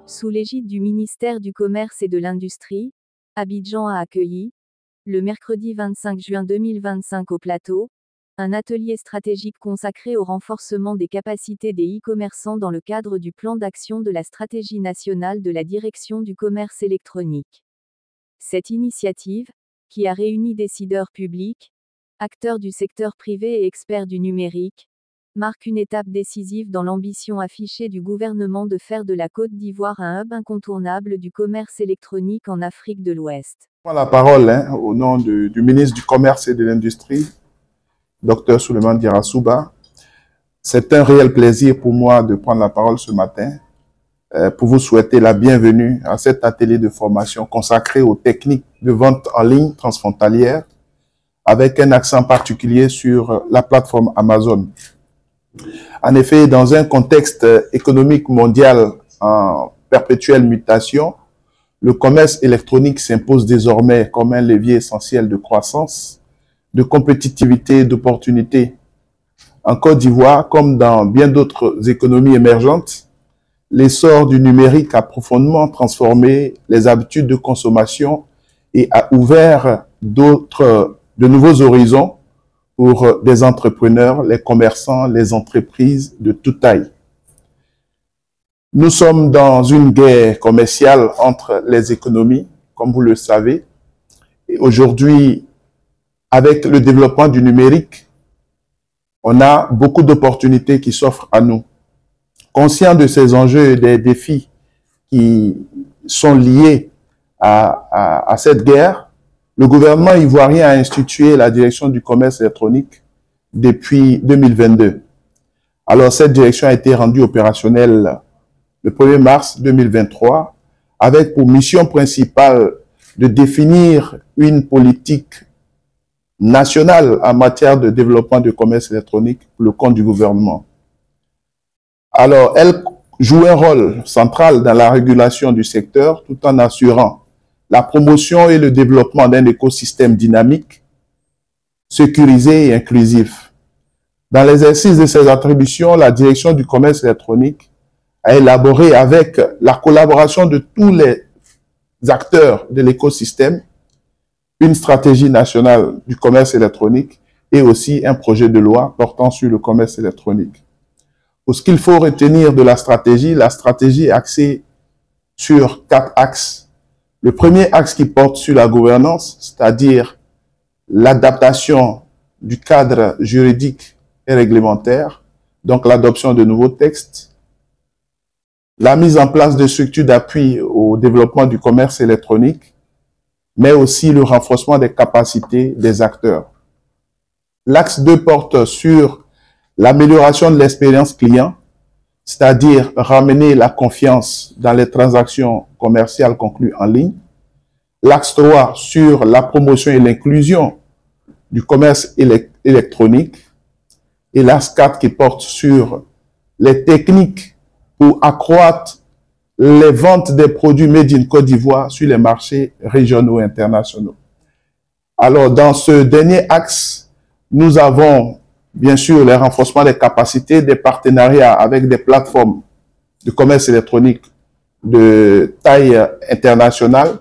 Sous l'égide du ministère du Commerce et de l'Industrie, Abidjan a accueilli, le mercredi 25 juin 2025 au Plateau, un atelier stratégique consacré au renforcement des capacités des e-commerçants dans le cadre du plan d'action de la stratégie nationale de la direction du commerce électronique. Cette initiative, qui a réuni décideurs publics, acteurs du secteur privé et experts du numérique, marque une étape décisive dans l'ambition affichée du gouvernement de faire de la Côte d'Ivoire un hub incontournable du commerce électronique en Afrique de l'Ouest. Je prends la parole au nom du ministre du Commerce et de l'Industrie, Dr Souleymane Diarra-Souba. C'est un réel plaisir pour moi de prendre la parole ce matin pour vous souhaiter la bienvenue à cet atelier de formation consacré aux techniques de vente en ligne transfrontalière, avec un accent particulier sur la plateforme Amazon. En effet, dans un contexte économique mondial en perpétuelle mutation, le commerce électronique s'impose désormais comme un levier essentiel de croissance, de compétitivité et d'opportunités. En Côte d'Ivoire, comme dans bien d'autres économies émergentes, l'essor du numérique a profondément transformé les habitudes de consommation et a ouvert de nouveaux horizons pour des entrepreneurs, les commerçants, les entreprises de toute taille. Nous sommes dans une guerre commerciale entre les économies, comme vous le savez. Et aujourd'hui, avec le développement du numérique, on a beaucoup d'opportunités qui s'offrent à nous. Conscient de ces enjeux et des défis qui sont liés à cette guerre, le gouvernement ivoirien a institué la direction du commerce électronique depuis 2022. Alors, cette direction a été rendue opérationnelle le 1er mars 2023 avec pour mission principale de définir une politique nationale en matière de développement du commerce électronique pour le compte du gouvernement. Alors, elle joue un rôle central dans la régulation du secteur tout en assurant la promotion et le développement d'un écosystème dynamique, sécurisé et inclusif. Dans l'exercice de ses attributions, la direction du commerce électronique a élaboré avec la collaboration de tous les acteurs de l'écosystème une stratégie nationale du commerce électronique et aussi un projet de loi portant sur le commerce électronique. Pour ce qu'il faut retenir de la stratégie est axée sur 4 axes. Le premier axe qui porte sur la gouvernance, c'est-à-dire l'adaptation du cadre juridique et réglementaire, donc l'adoption de nouveaux textes, la mise en place de structures d'appui au développement du commerce électronique, mais aussi le renforcement des capacités des acteurs. L'axe 2 porte sur l'amélioration de l'expérience client, c'est-à-dire ramener la confiance dans les transactions commerciales conclues en ligne. L'axe 3 sur la promotion et l'inclusion du commerce électronique. Et l'axe 4 qui porte sur les techniques pour accroître les ventes des produits made in Côte d'Ivoire sur les marchés régionaux et internationaux. Alors, dans ce dernier axe, nous avons bien sûr le renforcement des capacités, des partenariats avec des plateformes de commerce électronique de taille internationale.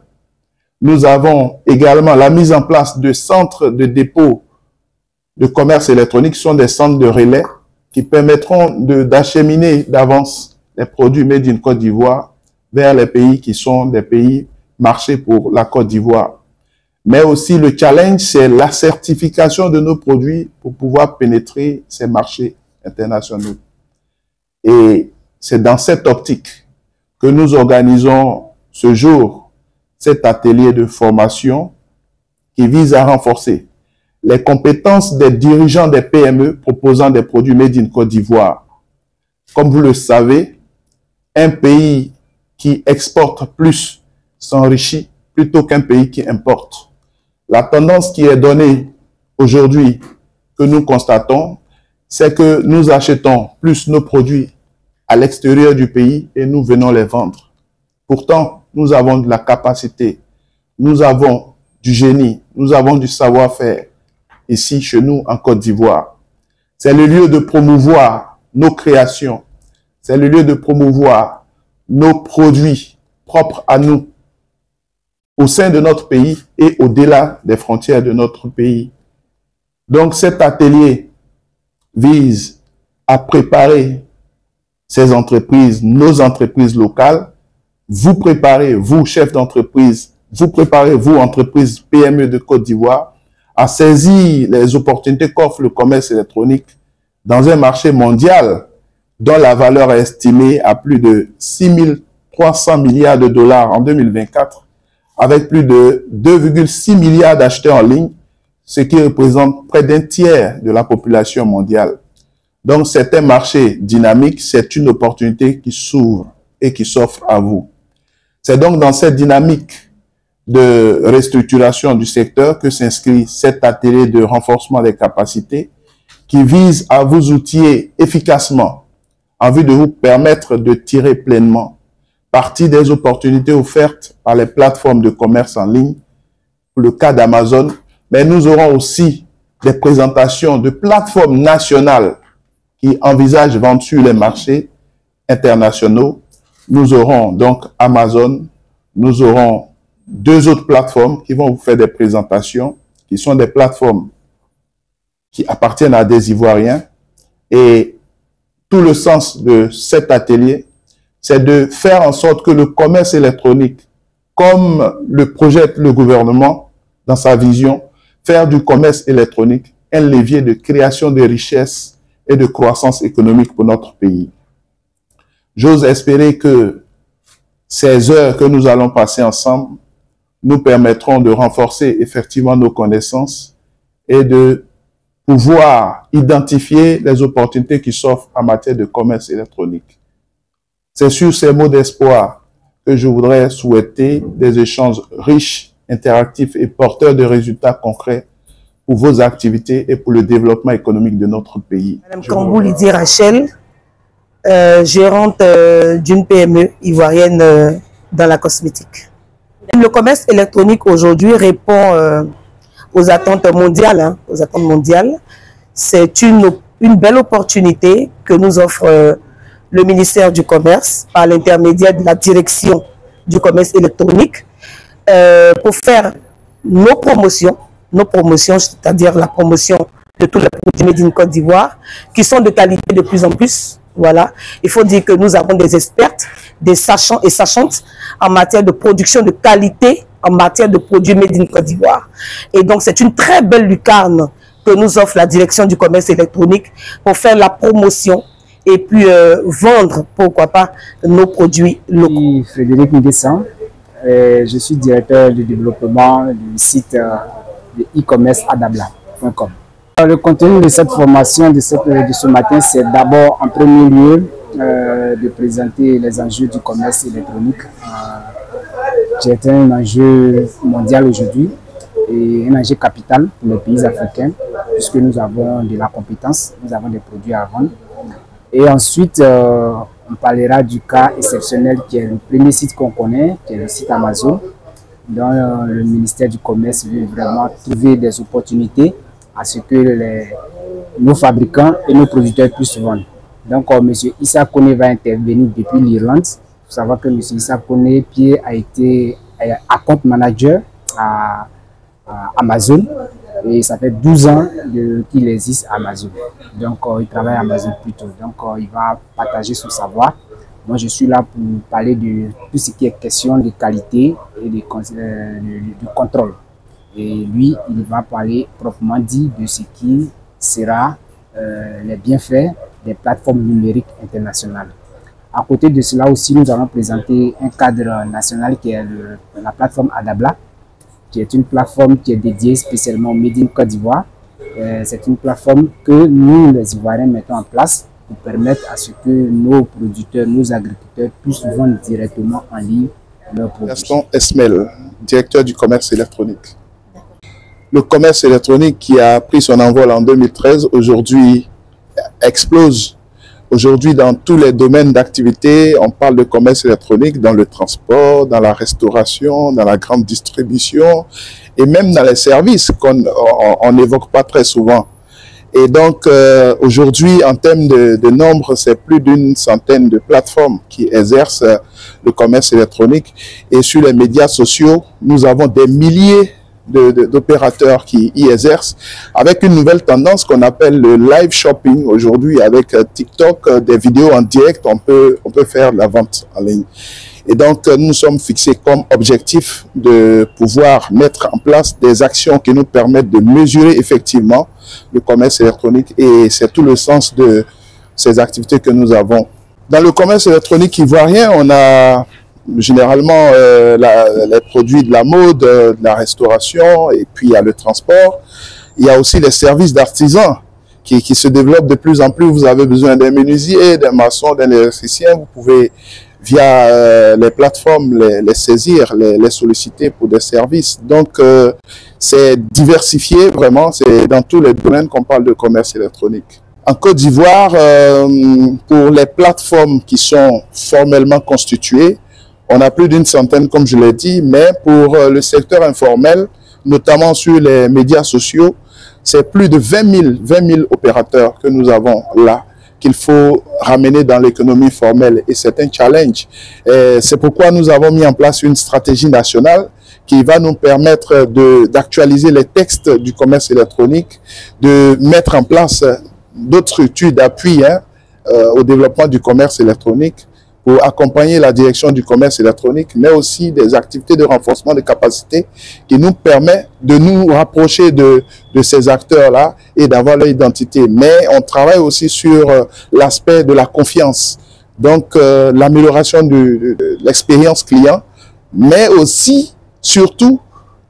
Nous avons également la mise en place de centres de dépôt de commerce électronique, qui sont des centres de relais qui permettront d'acheminer d'avance les produits made in Côte d'Ivoire vers les pays qui sont des pays marchés pour la Côte d'Ivoire. Mais aussi le challenge, c'est la certification de nos produits pour pouvoir pénétrer ces marchés internationaux. Et c'est dans cette optique que nous organisons ce jour cet atelier de formation qui vise à renforcer les compétences des dirigeants des PME proposant des produits made in Côte d'Ivoire. Comme vous le savez, un pays qui exporte plus s'enrichit plutôt qu'un pays qui importe. La tendance qui est donnée aujourd'hui, que nous constatons, c'est que nous achetons plus nos produits à l'extérieur du pays et nous venons les vendre. Pourtant, nous avons de la capacité, nous avons du génie, nous avons du savoir-faire ici chez nous en Côte d'Ivoire. C'est le lieu de promouvoir nos créations, c'est le lieu de promouvoir nos produits propres à nous au sein de notre pays et au-delà des frontières de notre pays. Donc cet atelier vise à préparer ces entreprises, nos entreprises locales, vous préparez, vous, chefs d'entreprise, vous préparez, vous, entreprises PME de Côte d'Ivoire, à saisir les opportunités qu'offre le commerce électronique dans un marché mondial dont la valeur est estimée à plus de 6 300 milliards de dollars en 2024, avec plus de 2,6 milliards d'acheteurs en ligne, ce qui représente près d'un tiers de la population mondiale. Donc, c'est un marché dynamique, c'est une opportunité qui s'ouvre et qui s'offre à vous. C'est donc dans cette dynamique de restructuration du secteur que s'inscrit cet atelier de renforcement des capacités qui vise à vous outiller efficacement en vue de vous permettre de tirer pleinement parti des opportunités offertes par les plateformes de commerce en ligne, pour le cas d'Amazon, mais nous aurons aussi des présentations de plateformes nationales qui envisagent vendre sur les marchés internationaux. Nous aurons donc Amazon, nous aurons deux autres plateformes qui vont vous faire des présentations, qui sont des plateformes qui appartiennent à des Ivoiriens. Et tout le sens de cet atelier, c'est de faire en sorte que le commerce électronique, comme le projette le gouvernement dans sa vision, faire du commerce électronique un levier de création de richesses et de croissance économique pour notre pays. J'ose espérer que ces heures que nous allons passer ensemble nous permettront de renforcer effectivement nos connaissances et de pouvoir identifier les opportunités qui s'offrent en matière de commerce électronique. C'est sur ces mots d'espoir que je voudrais souhaiter des échanges riches, interactifs et porteurs de résultats concrets pour vos activités et pour le développement économique de notre pays. Madame Kambou Lydie Rachel, gérante d'une PME ivoirienne dans la cosmétique. Le commerce électronique aujourd'hui répond aux attentes mondiales. C'est une belle opportunité que nous offre le ministère du Commerce par l'intermédiaire de la direction du commerce électronique pour faire nos promotions, c'est-à-dire la promotion de tous les produits Made in Côte d'Ivoire qui sont de qualité de plus en plus. Voilà. Il faut dire que nous avons des expertes, des sachants et sachantes en matière de production de qualité, en matière de produits Made in Côte d'Ivoire. Et donc, c'est une très belle lucarne que nous offre la direction du commerce électronique pour faire la promotion et puis vendre, pourquoi pas, nos produits locaux. Je suis Frédéric Nguessan, je suis directeur du développement du site de e-commerce adabla.com. Le contenu de cette formation de ce matin, c'est d'abord en premier lieu de présenter les enjeux du commerce électronique, qui est un enjeu mondial aujourd'hui et un enjeu capital pour les pays africains, puisque nous avons de la compétence, nous avons des produits à vendre. Et ensuite, on parlera du cas exceptionnel qui est le premier site qu'on connaît, qui est le site Amazon, dont le ministère du Commerce veut vraiment trouver des opportunités à ce que nos fabricants et nos producteurs puissent vendre. Donc, M. Issa Kone va intervenir depuis l'Irlande. Il faut savoir que M. Issa Kone Pierre a été account manager à Amazon et ça fait 12 ans qu'il existe à Amazon. Donc, il travaille à Amazon plutôt. Donc, il va partager son savoir. Moi, je suis là pour parler de tout ce qui est question de qualité et de contrôle. Et lui, il va parler proprement dit de ce qui sera les bienfaits des plateformes numériques internationales. À côté de cela aussi, nous allons présenter un cadre national qui est la plateforme Adabla, qui est une plateforme qui est dédiée spécialement au Made in Côte d'Ivoire. C'est une plateforme que nous, les Ivoiriens, mettons en place pour permettre à ce que nos producteurs, nos agriculteurs puissent vendre directement en ligne leurs produits. Gaston Esmel, directeur du commerce électronique. Le commerce électronique qui a pris son envol en 2013, aujourd'hui explose. Aujourd'hui, dans tous les domaines d'activité, on parle de commerce électronique dans le transport, dans la restauration, dans la grande distribution et même dans les services qu'on n'évoque pas très souvent. Et donc, aujourd'hui, en termes de nombre, c'est plus d'une centaine de plateformes qui exercent le commerce électronique. Et sur les médias sociaux, nous avons des milliers d'opérateurs qui y exercent, avec une nouvelle tendance qu'on appelle le live shopping. Aujourd'hui, avec TikTok, des vidéos en direct, on peut faire la vente en ligne. Et donc, nous sommes fixés comme objectif de pouvoir mettre en place des actions qui nous permettent de mesurer effectivement le commerce électronique. Et c'est tout le sens de ces activités que nous avons. Dans le commerce électronique ivoirien, on a généralement les produits de la mode, de la restauration, et puis il y a le transport. Il y a aussi les services d'artisans qui se développent de plus en plus. Vous avez besoin d'un menuisier, d'un maçon, d'un électricien. Vous pouvez via les plateformes, les saisir, les solliciter pour des services. Donc, c'est diversifié vraiment, c'est dans tous les domaines qu'on parle de commerce électronique. En Côte d'Ivoire, pour les plateformes qui sont formellement constituées, on a plus d'une centaine, comme je l'ai dit, mais pour le secteur informel, notamment sur les médias sociaux, c'est plus de 20 000 opérateurs que nous avons là, qu'il faut ramener dans l'économie formelle, et c'est un challenge. C'est pourquoi nous avons mis en place une stratégie nationale qui va nous permettre d'actualiser les textes du commerce électronique, de mettre en place d'autres structures d'appui au développement du commerce électronique pour accompagner la direction du commerce électronique, mais aussi des activités de renforcement de capacité qui nous permettent de nous rapprocher de ces acteurs-là et d'avoir leur identité. Mais on travaille aussi sur l'aspect de la confiance, donc l'amélioration de l'expérience client, mais aussi, surtout,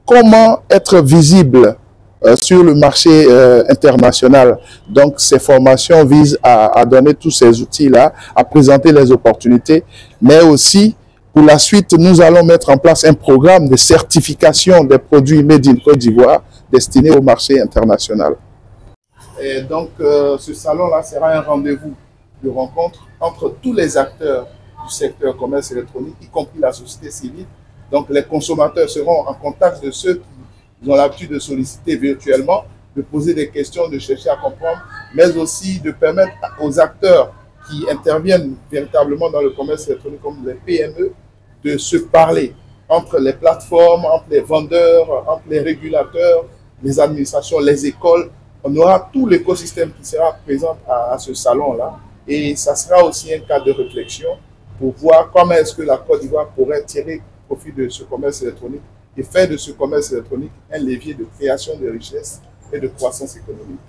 comment être visible sur le marché international. Donc, ces formations visent à donner tous ces outils-là, à présenter les opportunités, mais aussi, pour la suite, nous allons mettre en place un programme de certification des produits Made in Côte d'Ivoire destinés au marché international. Et donc, ce salon-là sera un rendez-vous de rencontre entre tous les acteurs du secteur commerce électronique, y compris la société civile. Donc, les consommateurs seront en contact de ceux qui ils ont l'habitude de solliciter virtuellement, de poser des questions, de chercher à comprendre, mais aussi de permettre aux acteurs qui interviennent véritablement dans le commerce électronique, comme les PME, de se parler entre les plateformes, entre les vendeurs, entre les régulateurs, les administrations, les écoles. On aura tout l'écosystème qui sera présent à ce salon-là. Et ça sera aussi un cadre de réflexion pour voir comment est-ce que la Côte d'Ivoire pourrait tirer profit de ce commerce électronique et faire de ce commerce électronique un levier de création de richesses et de croissance économique.